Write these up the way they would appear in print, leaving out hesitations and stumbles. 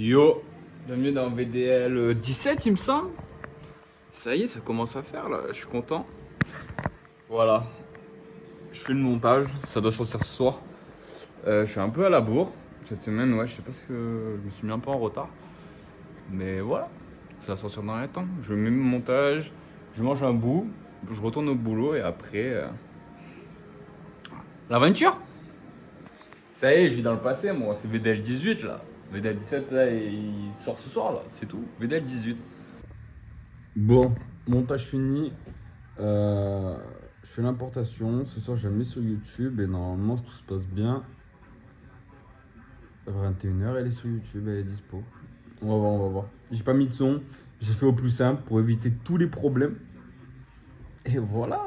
Yo, bienvenue dans VDL 17 il me semble. Ça y est, ça commence à faire là, je suis content. Voilà, je fais le montage, ça doit sortir ce soir. Je suis un peu à la bourre cette semaine, ouais, je sais pas ce que je me suis mis un peu en retard. Mais voilà, ça va sortir dans les temps. Je mets mon montage, je mange un bout, je retourne au boulot et après... L'aventure. Ça y est, je vis dans le passé moi, c'est VDL 18 là. VDL 17 là, il sort ce soir là, c'est tout. VDL 18. Bon, montage fini. Je fais l'importation. Ce soir, je la mets sur YouTube et normalement, si tout se passe bien, à 21h, elle est sur YouTube, elle est dispo. On va voir, on va voir. J'ai pas mis de son, j'ai fait au plus simple pour éviter tous les problèmes. Et voilà.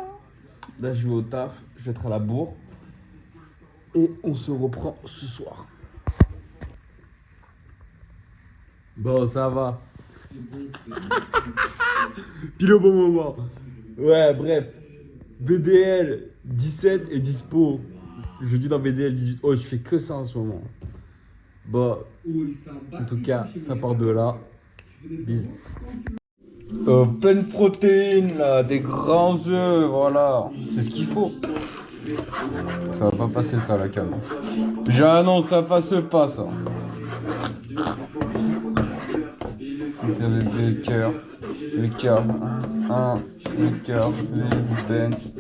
Là, je vais au taf, je vais être à la bourre. Et on se reprend ce soir. Bon, ça va. Pile au bon moment. Ouais, bref. VDL 17 est dispo. Je dis dans VDL 18. Oh, je fais que ça en ce moment. Bon, en tout cas, ça part de là. Bisous. Pleine protéines là, des grands œufs, voilà. C'est ce qu'il faut. Ça va pas passer ça la cam. J'annonce, ça passe pas ça. Donc avec les cœurs, le cœur, les pens.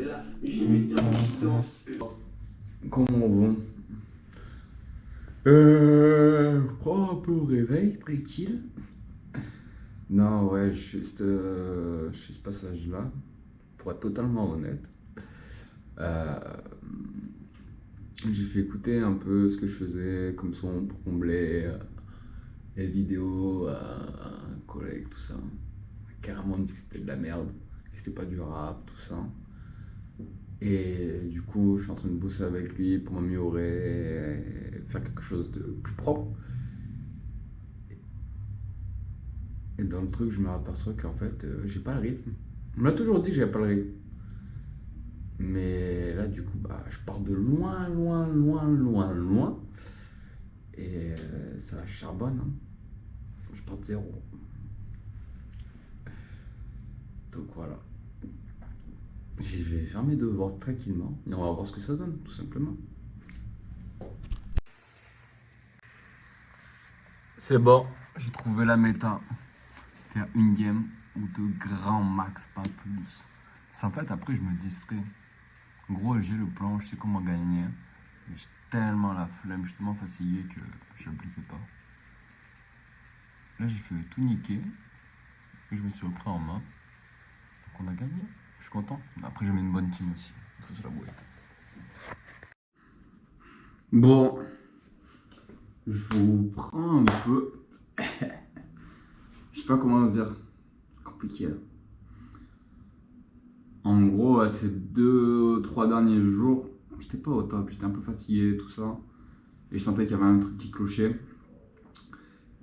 Comment on va? Je prends un peu au réveil, tranquille. Non, ouais, je fais ce passage-là, pour être totalement honnête. J'ai fait écouter un peu ce que je faisais comme son pour combler les vidéos à un collègue, tout ça. Il m'a carrément dit que c'était de la merde, que c'était pas du rap, tout ça. Et du coup, je suis en train de bosser avec lui pour m'améliorer et faire quelque chose de plus propre. Et dans le truc, je me aperçois qu'en fait, j'ai pas le rythme. On m'a toujours dit que j'avais pas le rythme. Mais là, du coup, bah, je pars de loin. Et ça charbonne. Hein. Je pars de zéro. Donc voilà. Je vais faire mes devoirs tranquillement. Et on va voir ce que ça donne, tout simplement. C'est bon, j'ai trouvé la méta. Faire une game ou deux grands max, pas plus. C'est en fait, après, je me distrais. En gros, j'ai le plan, je sais comment gagner. Mais j'ai tellement la flemme, je suis tellement fatigué que je n'appliquais pas. Là, j'ai fait tout niquer. Et je me suis repris en main. Donc, on a gagné. Je suis content. Après, j'ai mis une bonne team aussi. Ça, c'est la bouée. Bon. Je vous prends un peu. Je sais pas comment dire. C'est compliqué là. En gros, ces 2-3 derniers jours, j'étais pas au top, j'étais un peu fatigué, tout ça. Et je sentais qu'il y avait un truc qui clochait.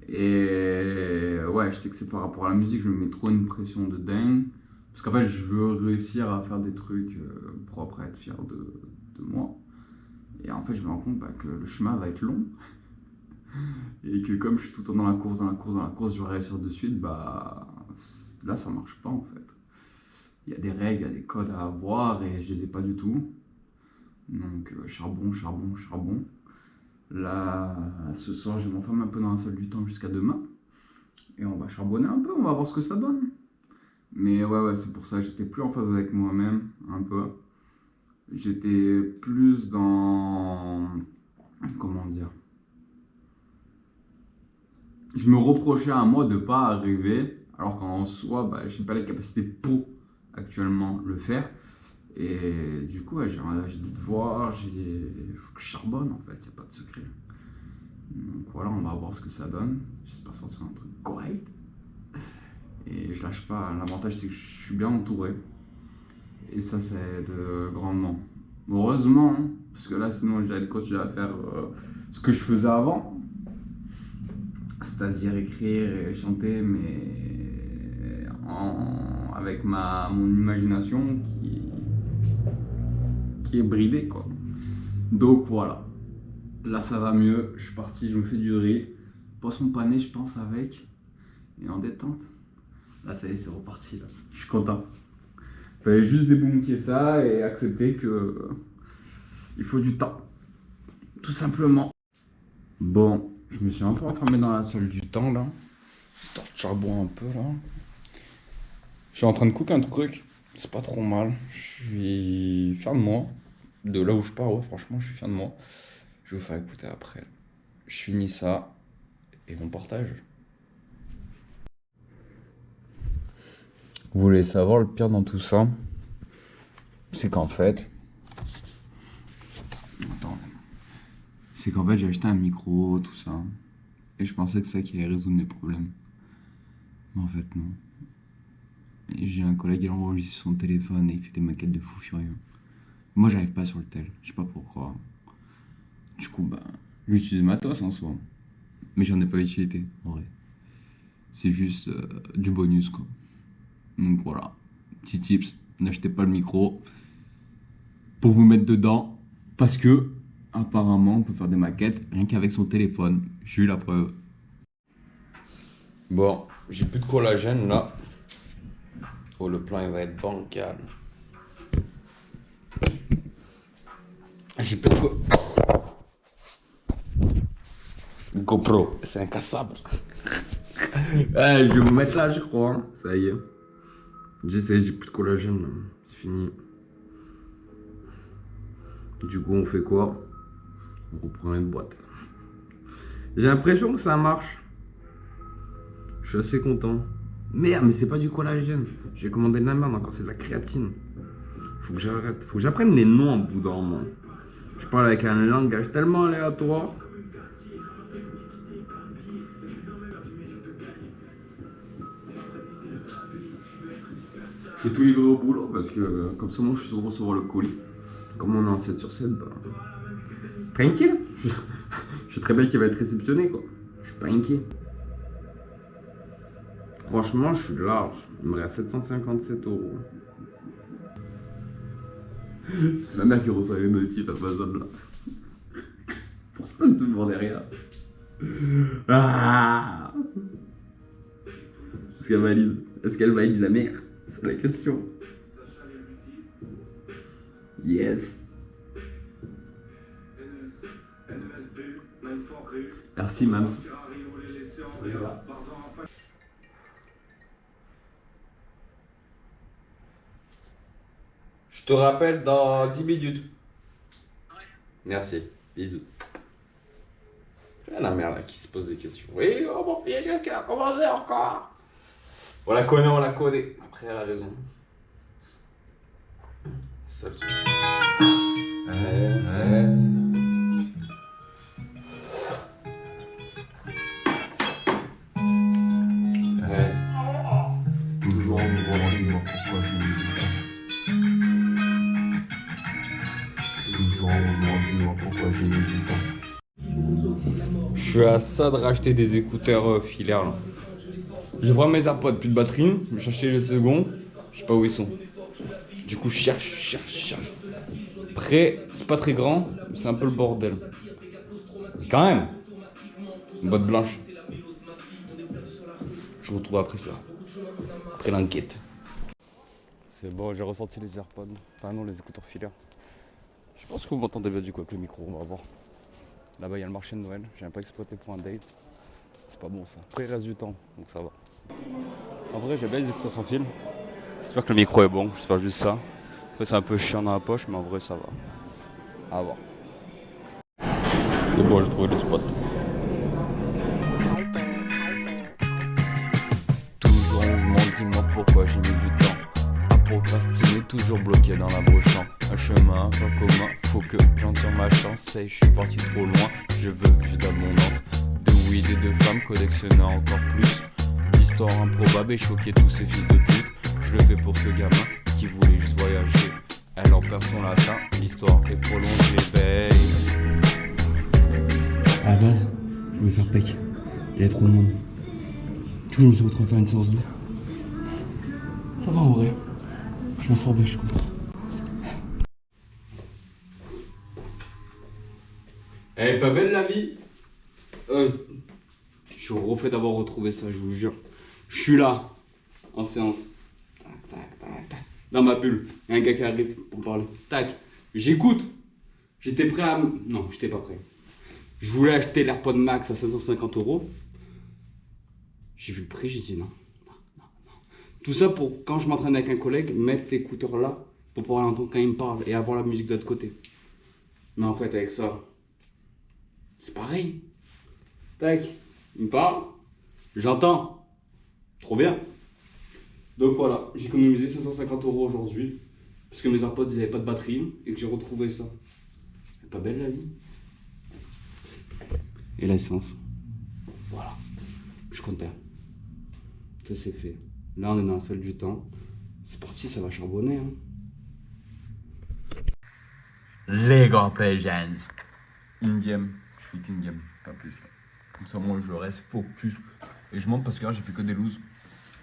Et ouais, je sais que c'est par rapport à la musique, je me mets trop une pression de dingue. Parce qu'en fait, je veux réussir à faire des trucs propres, à être fier de moi. Et en fait, je me rends compte que le chemin va être long. Et que comme je suis tout le temps dans la course, je veux réussir de suite, bah là, ça marche pas en fait. Il y a des règles, il y a des codes à avoir et je les ai pas du tout. Donc charbon. Là, ce soir, je vais m'enfermer un peu dans la salle du temps jusqu'à demain. Et on va charbonner un peu, on va voir ce que ça donne. Mais ouais, c'est pour ça que j'étais plus en phase avec moi-même, un peu. J'étais plus dans... Comment dire? Je me reprochais à moi de pas arriver, alors qu'en soi, bah, j'ai pas les capacités pour actuellement le faire. Et du coup, ouais, j'ai des devoirs, il faut que je charbonne en fait, il n'y a pas de secret. Donc voilà, on va voir ce que ça donne. J'espère sortir un truc correct. Et je lâche pas, l'avantage c'est que je suis bien entouré. Et ça, ça aide grandement. Heureusement, hein, parce que là, sinon, j'allais continuer à faire ce que je faisais avant. C'est-à-dire écrire et chanter, mais avec mon imagination qui est bridée, quoi. Donc voilà. Là, ça va mieux. Je suis parti, je me fais du riz. poisson pané, je pense, avec. Et en détente. Là, ça y est, c'est reparti. Là. Je suis content. Fallait juste débunker ça et accepter que il faut du temps. Tout simplement. Bon, je me suis un peu enfermé dans la salle du temps là. Histoire de charbon un peu là. Je suis en train de cook un truc. C'est pas trop mal. Je suis fier de moi. De là où je pars, ouais, franchement, je suis fier de moi. Je vais vous faire écouter après. Je finis ça et on partage. Vous voulez savoir le pire dans tout ça? C'est qu'en fait... Attends. C'est qu'en fait, j'ai acheté un micro, tout ça. Et je pensais que c'est ça qui allait résoudre mes problèmes. Mais en fait, non. Et j'ai un collègue, il enregistre sur son téléphone et il fait des maquettes de fou furieux. Moi, j'arrive pas sur le tel. Je sais pas pourquoi. Du coup, bah, j'utilise matos en soi. Mais j'en ai pas utilité, en vrai. C'est juste du bonus, quoi. Donc voilà. Petit tips. N'achetez pas le micro pour vous mettre dedans. Parce que, apparemment, on peut faire des maquettes rien qu'avec son téléphone. J'ai eu la preuve. Bon, j'ai plus de collagène là. Oh, le plan il va être bancal. J'ai plus de GoPro, c'est incassable. Ouais, je vais vous mettre là, je crois. Hein. Ça y est. J'essaie, j'ai plus de collagène là. C'est fini. Du coup, on fait quoi? On reprend une boîte. J'ai l'impression que ça marche. Je suis assez content. Merde, mais c'est pas du collagène. J'ai commandé de la merde encore, c'est de la créatine. Faut que j'arrête. Faut que j'apprenne les noms en bout d'un moment. Je parle avec un langage tellement aléatoire. Je fais tout livrer au boulot parce que comme ça, moi, je suis sûr de recevoir le colis. Comme on est en 7 sur 7, bah. Tranquille. Je sais très bien qu'il va être réceptionné, quoi. Je suis pas inquiet. Franchement, je suis large. Il me reste 757 €. C'est ma mère qui reçoit les notifs Amazon là. Pour ça, ne te demandez rien. Ah, est-ce qu'elle valide? Est-ce qu'elle valide la mère? C'est la question. Yes. Merci, Mams. Je te rappelle dans 10 minutes. Merci. Bisous. La mère là qui se pose des questions. Oui, oh mon fils, qu'est-ce qu'elle a commandé encore? On la connaît, on la connaît. Après, elle a raison. C'est ça le truc. Toujours en voulant dire pourquoi j'ai mis du temps. Toujours en voulant dire pourquoi j'ai mis du temps. Je suis à ça de racheter des écouteurs filaires là. Je prends mes AirPods, plus de batterie, je vais chercher les seconds, je sais pas où ils sont. Du coup, je cherche. Après, c'est pas très grand, c'est un peu le bordel. Quand même, une boîte blanche. Je retrouve après ça, après l'enquête. C'est bon, j'ai ressorti les AirPods, enfin non, les écouteurs filaires. Je pense que vous m'entendez bien du coup avec le micro, on va voir. Là-bas, il y a le marché de Noël, j'ai pas exploité pour un date. C'est pas bon ça. Après, il reste du temps, donc ça va. En vrai, j'aime bien les écouteurs sans fil. J'espère que le micro est bon, j'espère juste ça. Après, c'est un peu chiant dans la poche, mais en vrai, ça va. À voir. C'est bon, j'ai trouvé le spot. Toujours en mouvement, dis-moi pourquoi j'ai mis du temps. À procrastiner, toujours bloqué dans la brochure. Un chemin pas commun, faut que j'en tire ma chance. Say, je suis parti trop loin, je veux plus d'abondance. De weed et de femmes, collectionner encore plus d'histoires improbables et choquer tous ces fils de pute. Je le fais pour ce gamin qui voulait juste voyager. Elle en perd son latin, l'histoire est prolongée, babe. À la base, je voulais faire pec. Il y a trop de monde. Du coup, je me suis retrouvé à faire une séance 2. Ça va en vrai. Je m'en sors bien, je suis content. Elle est pas belle la vie? Je suis refait d'avoir retrouvé ça, je vous jure. Je suis là, en séance. Tac, tac, tac, tac. Dans ma bulle, il y a un gars qui arrive pour me parler. Tac, j'écoute. J'étais prêt à... Non, j'étais pas prêt. Je voulais acheter l'AirPod Max à 550 €. J'ai vu le prix, j'ai dit non. Tout ça pour, quand je m'entraîne avec un collègue, mettre l'écouteur là pour pouvoir l'entendre quand il me parle et avoir la musique de l'autre côté. Mais en fait, avec ça, c'est pareil. Tac, il me parle, j'entends. Trop bien. Donc voilà, j'ai économisé 550 € aujourd'hui parce que mes AirPods ils n'avaient pas de batterie et que j'ai retrouvé ça. Elle est pas belle la vie. Et l'essence. Voilà, je suis content. Ça c'est fait. Là on est dans la salle du temps. C'est parti, ça va charbonner. Hein. League of Legends. Une game, je fais qu'une game, pas plus. Comme ça, moi, je reste focus. Et je monte parce que là, j'ai fait que des loses.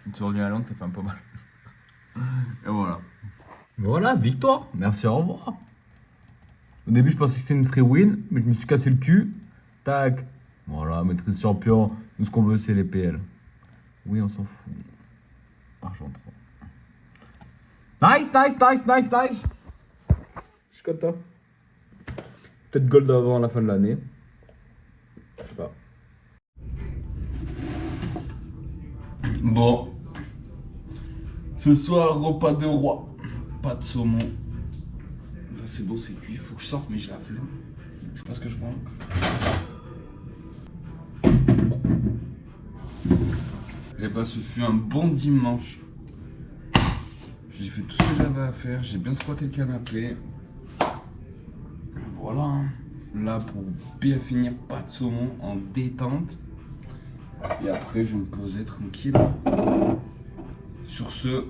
Une sur à langue, ça fait un peu mal. Et voilà. Voilà, victoire. Merci, au revoir. Au début, je pensais que c'était une free win, mais je me suis cassé le cul. Tac. Voilà, maîtrise champion. Nous, ce qu'on veut, c'est les PL. Oui, on s'en fout. Argent 3. Nice. Je suis content. Peut-être gold avant la fin de l'année. Je sais pas. Bon. Ce soir, repas de roi. Pas de saumon. Là, c'est bon, c'est cuit. Il faut que je sorte, mais j'ai la flemme. Je sais pas ce que je prends. Et bah, ce fut un bon dimanche. J'ai fait tout ce que j'avais à faire. J'ai bien squatté le canapé. Voilà. Hein. Là, pour bien finir, pas de saumon en détente. Et après, je vais me poser tranquille. Sur ce,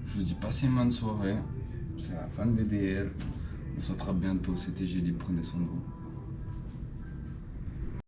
je vous dis passez une bonne soirée. C'est la fin de VDL. On s'attrape bientôt. C'était Gély. Prenez soin de vous.